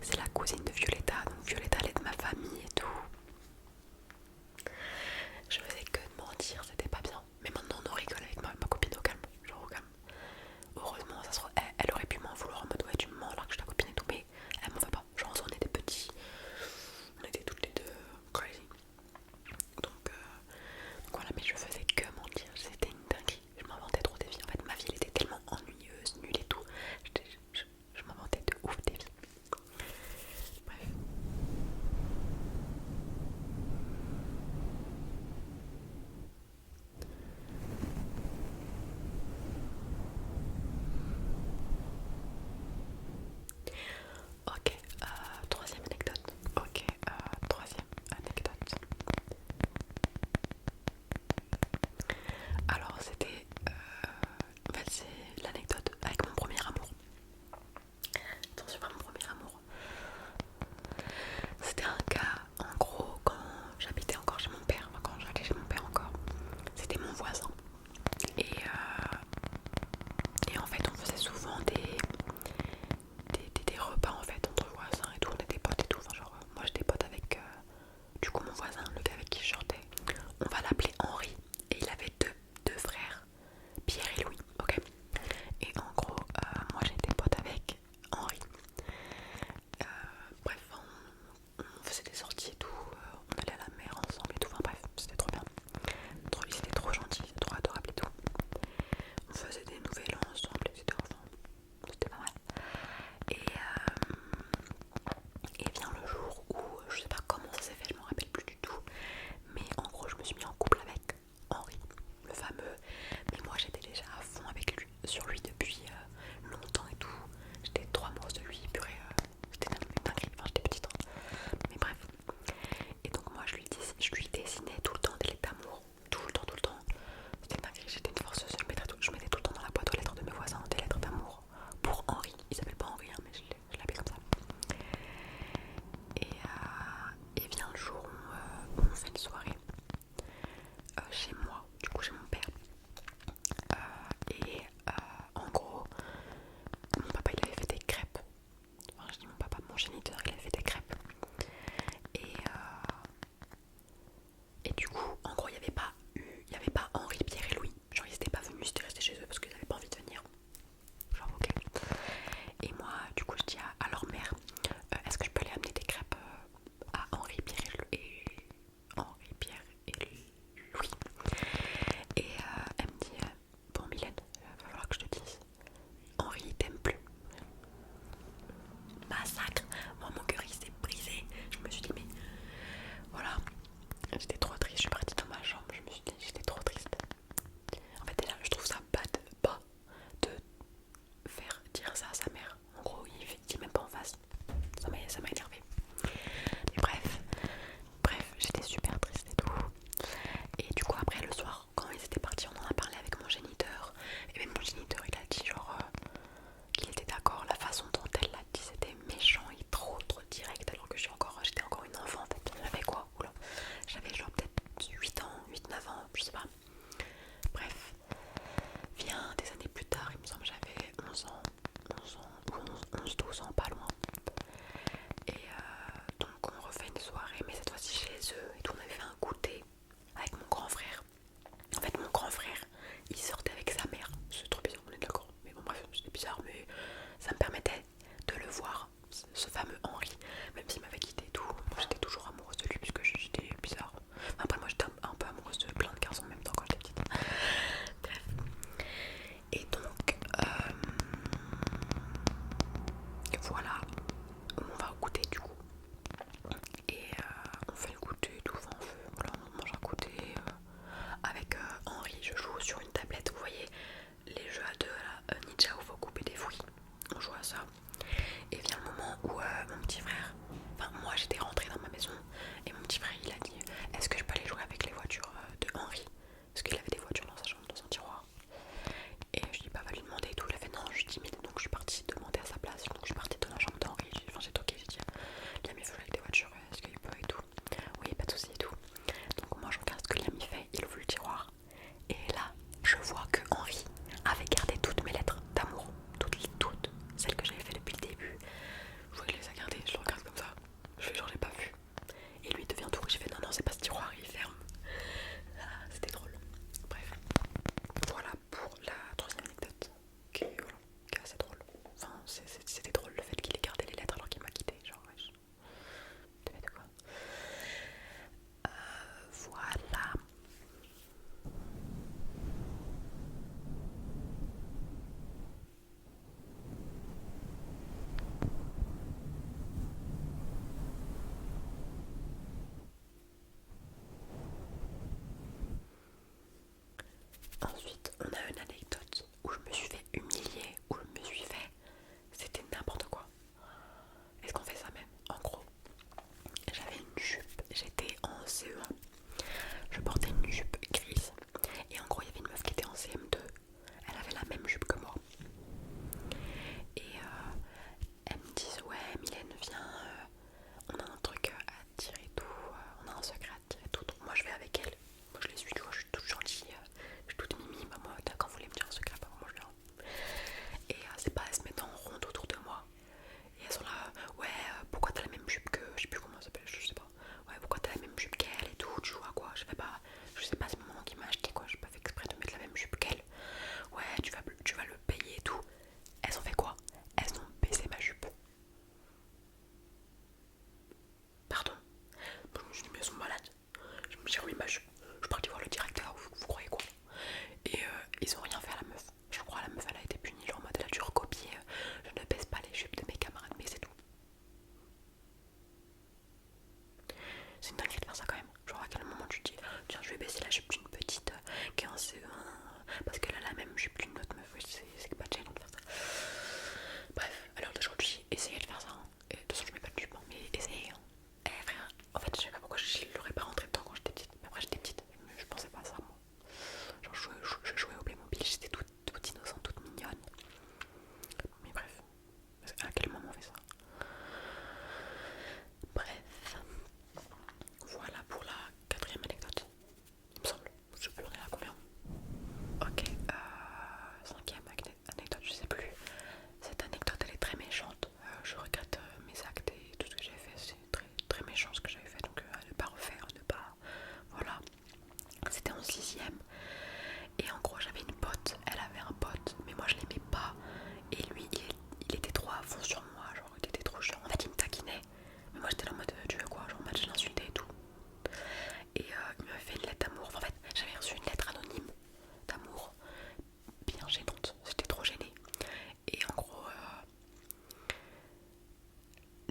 c'est la cousine de Violetta, donc Violetta elle est de ma famille et tout. Je faisais que de mentir, c'était pas bien. Mais maintenant on en rigole avec ma copine au calme, genre au calme. Heureusement, elle aurait pu m'en vouloir en mode ouais tu me mens alors que je suis ta copine et tout, mais elle m'en veut pas. Genre on était petits, on était toutes les deux crazy. Donc voilà, mais je faisais que mentir, c'était une dinguerie. Je m'inventais trop des vies. En fait ma vie elle était tellement ennuyeuse, nulle et tout. Je m'inventais de ouf des vies. Bref. Ok, troisième anecdote. Ok, troisième anecdote. Alors c'était, en fait c'est l'anecdote avec mon premier amour. Attention pas mon premier amour. C'était un cas, en gros, quand j'habitais encore chez mon père, enfin, quand j'allais chez mon père encore, c'était mon voisin. Et en fait on faisait souvent des repas en fait entre voisins et tout, on était potes et tout, enfin genre moi j'étais pote avec du coup mon voisin, le gars avec qui je sortais, on va l'appeler Henri, et il avait deux frères, Pierre et Louis, ok. Et en gros moi j'étais pote avec Henri. Bref, on faisait des sorties et tout, on allait à la mer ensemble et tout, enfin bref, c'était trop bien. Il était trop gentil, trop adorable et tout. On faisait des nouvelles ensemble, etc. Enfin, c'était pas mal. Et vient le jour où, je sais pas comment ça s'est fait, je m'en rappelle plus du tout, mais en gros je me suis mis en couple avec Henri, le fameux. Mais moi j'étais déjà à fond avec lui, sur lui depuis longtemps et tout. J'étais trop amoureuse de lui, purée, c'était une dinguerie, enfin j'étais petite, hein. Mais bref. Et donc moi je lui dessinais tout le temps des lettres d'amour, tout le temps, tout le temps. C'était une dinguerie, j'étais une forceuse, je mettais tout le temps dans la boîte aux lettres de mes voisins des lettres d'amour pour Henri. Il s'appelle pas Henri, hein, mais je l'appelle comme ça. Et vient le jour où on fait une soirée chez moi, du coup chez mon père. En gros, mon papa il avait fait des crêpes. Enfin, je dis mon papa, mon géniteur, il avait fait des crêpes. Et, et du coup, en gros, il y avait pas Henri, Pierre et Louis. Genre, ils étaient pas venus, ils étaient restés chez eux parce qu'ils avaient pas envie de venir. Genre, ok. Et moi, du coup, je dis à leur mère, est-ce que je peux aller amener des crêpes à Henri, Pierre et Henri, Pierre et Louis. Et elle me dit, bon Mylène, va falloir que je te dise, Henri il t'aime plus. Massacre. Moi mon cœur il s'est brisé. Je me suis dit mais voilà, j'étais trop triste, je suis partie dans ma chambre, je me suis dit j'étais trop triste. En fait déjà je trouve ça bas de faire dire ça à sa mère. En gros il dit même pas en face. Ça m'a énervé. Mais bref, j'étais super triste et tout. Et du coup après le soir, quand ils étaient partis, on en a parlé avec mon géniteur. Et même mon géniteur il a dit genre qu'il était d'accord, la façon dont elle l'a dit c'était méchant et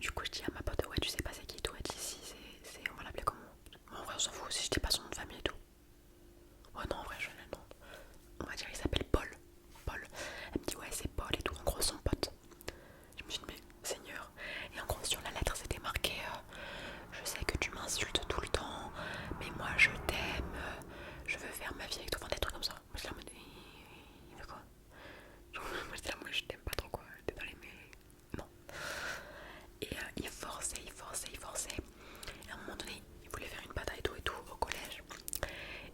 Du coup je dis à ma pote, ouais tu sais pas c'est qui et tout. Elle dit si on va l'appeler comment. En vrai on s'en fout si je dis pas son nom de famille et tout. Ouais non en vrai je non. On va dire il s'appelle Paul. Paul. Elle me dit ouais c'est Paul et tout. En gros son pote. Je me suis dit mais Seigneur. Et en gros sur la lettre c'était marqué je sais que tu m'insultes tout le temps, mais moi je t'aime, je veux faire ma vie avec toi, enfin des trucs comme ça. Moi j'étais là en mode il veut quoi. Moi j'étais là moi je t'aime pas trop quoi, désolé mais non. Et il forçait, il forçait, il forçait. Et à un moment donné il voulait faire une bataille et tout au collège.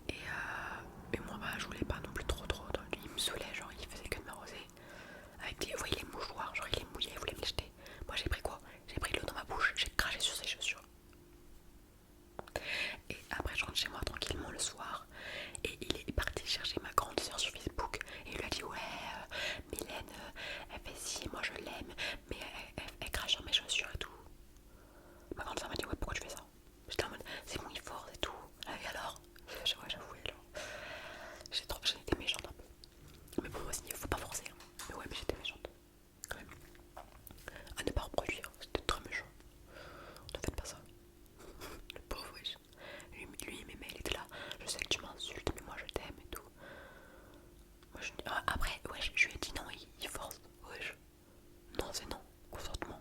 Et moi bah je voulais pas non plus trop. Donc, il me saoulait, genre il faisait que de m'arroser. Avec des, vous voyez les mouchoirs, genre il les mouillait, il voulait me les jeter. Moi j'ai pris quoi? J'ai pris de l'eau dans ma bouche, j'ai craché sur ses chaussures. Et après je rentre chez moi tranquillement le soir. Et il est parti chercher ma grande soeur sur Facebook. Et il lui a dit ouais Mylène elle fait ci, moi je l'aime. Mais elle crache sur mes chaussures et tout. Ma grande soeur m'a dit ouais pourquoi tu fais ça? J'étais en mode c'est bon il force et tout. Et alors ouais j'avoue alors. J'ai été méchante un peu. Mais bon aussi il faut pas forcer hein. Mais ouais mais j'étais méchante quand même. À ne pas reproduire, c'était très méchant. Ne faites pas ça. Le pauvre wesh. Lui il m'aimait, il était là. Je sais que tu m'insultes mais moi je t'aime et tout. Moi, après ouais je lui ai dit non il force. Wesh. Non c'est non. Consentement.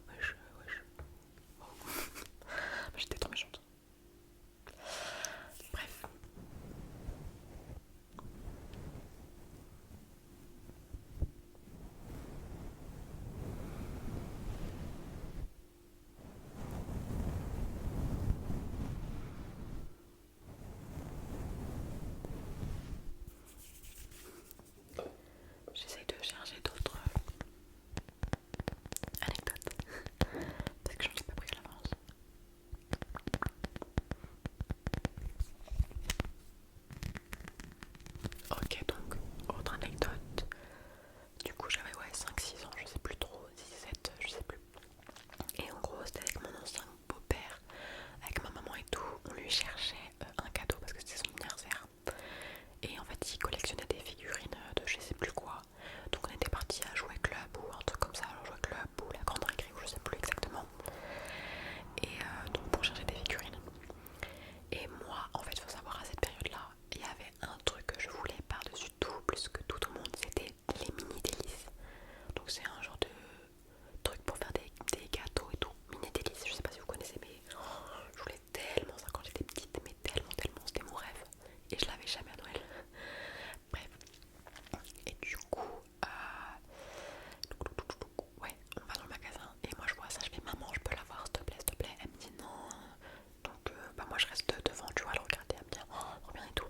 Wesh. Oh. J'étais trop méchante. Bref. J'essaye de chercher d'autres anecdotes. Parce que j'en ai pas pris à l'avance. Ok donc, autre anecdote. Du coup j'avais ouais 5-6 ans, je sais plus trop, 17, je sais plus. Et en gros c'était avec mon ancien beau-père, avec ma maman et tout. On lui cherchait un cadeau parce que c'était son anniversaire. Et en fait il collectionnait des figurines de je sais plus quoi. Donc on était parti à jouer club ou un truc comme ça, alors jouer club ou la grande récré ou je sais plus exactement. Et donc pour chercher des figurines. Et moi en fait il faut savoir à cette période là, il y avait un truc que je voulais par-dessus tout, plus que tout au monde, c'était les mini délices. Donc c'est un genre de truc pour faire des gâteaux et tout. Mini délices, je sais pas si vous connaissez mais je voulais tellement ça quand j'étais petite, mais tellement, c'était mon rêve. Et je l'avais jamais à Noël. Bref. Et du coup, ouais, on va dans le magasin et moi je vois ça, je fais maman je peux l'avoir s'il te plaît, s'il te plaît. Elle me dit non. Donc bah moi je reste devant, tu vois, à le regarder, elle me dit oh trop bien et tout.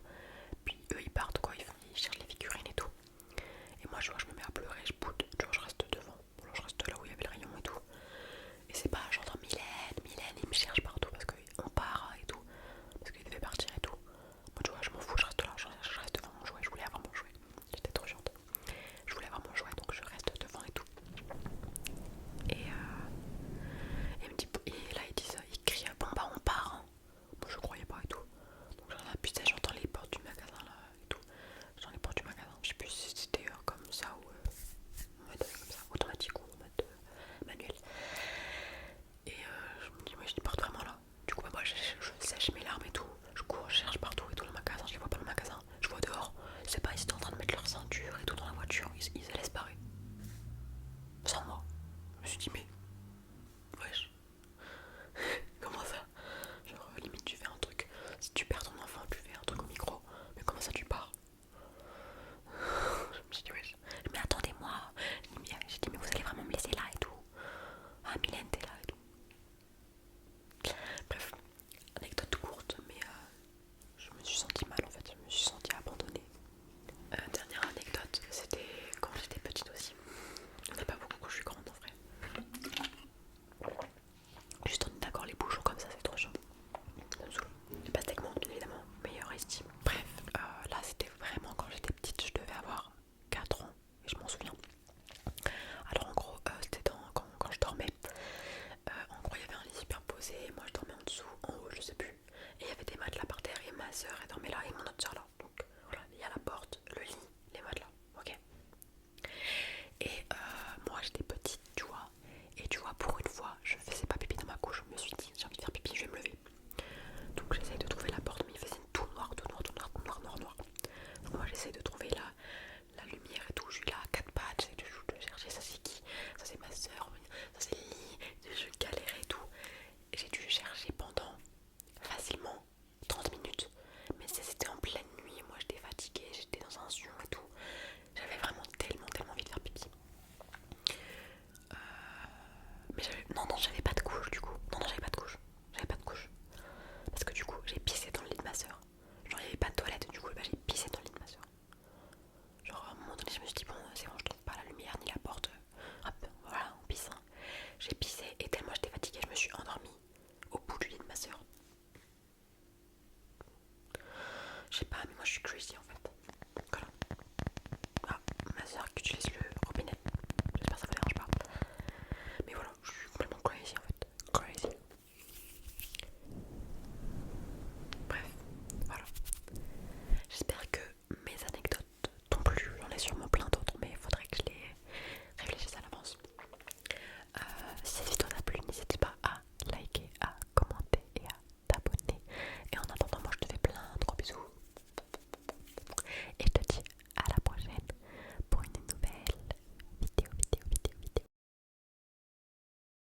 Puis eux ils partent quoi, ils cherchent les figurines et tout. Et moi je vois je me mets à pleurer, je boude, tu vois je reste devant. Alors je reste là où il y avait le rayon et tout. Et c'est pas j'entends Mylène, il me cherche partout parce qu'on part et tout. Parce qu'il devait partir et tout. Moi tu vois je m'en fous, je reste là, je reste devant mon jouet, je voulais avoir mon jouet. J'étais trop chiante. Je voulais avoir mon jouet donc je reste devant et tout. Et il me dit, et là ils crient bon bah on part hein. Moi je croyais pas et tout. Donc putain j'entends les portes du magasin là et tout. J'entends les portes du magasin, je sais plus si c'était comme ça ou en mode comme ça, automatique ou en mode manuel. Et je me dis ouais je porte vraiment là. Du coup bah, moi je sèche mes larmes et tout. Je cours, je cherche partout et tout le magasin, je les vois pas dans le magasin. Je vois dehors, je sais pas, ils étaient en train de mettre leur ceinture et tout dans la voiture, ils allaient se barrer. Sans moi. Je me suis dit mais wesh. Comment ça? Genre limite tu fais un truc. Si tu perds ton enfant, tu fais un truc au micro. Mais comment ça tu pars? Je me suis dit wesh. Mais attendez-moi. J'ai dit mais vous allez vraiment me laisser là et tout. Ah Mylène t'es là et tout. Bref, anecdote courte mais je me suis sentie mal en fait. Je me suis sentie abandonnée. Dernière anecdote, c'était quand j'étais petite aussi. Il n'y en a pas beaucoup quand je suis grande en vrai. Juste on est d'accord, les bouchons comme ça c'est trop chaud. Ça me saoule. Les pastèques montent bien évidemment, meilleure estime. Bref, là c'était vraiment quand j'étais petite, je devais avoir 4 ans et je m'en souviens. Alors en gros, c'était quand je dormais. En gros il y avait un lit superposé, moi je dormais en dessous, en haut je sais plus. Et il y avait des matelas par terre et ma soeur elle dormait là et mon autre soeur là.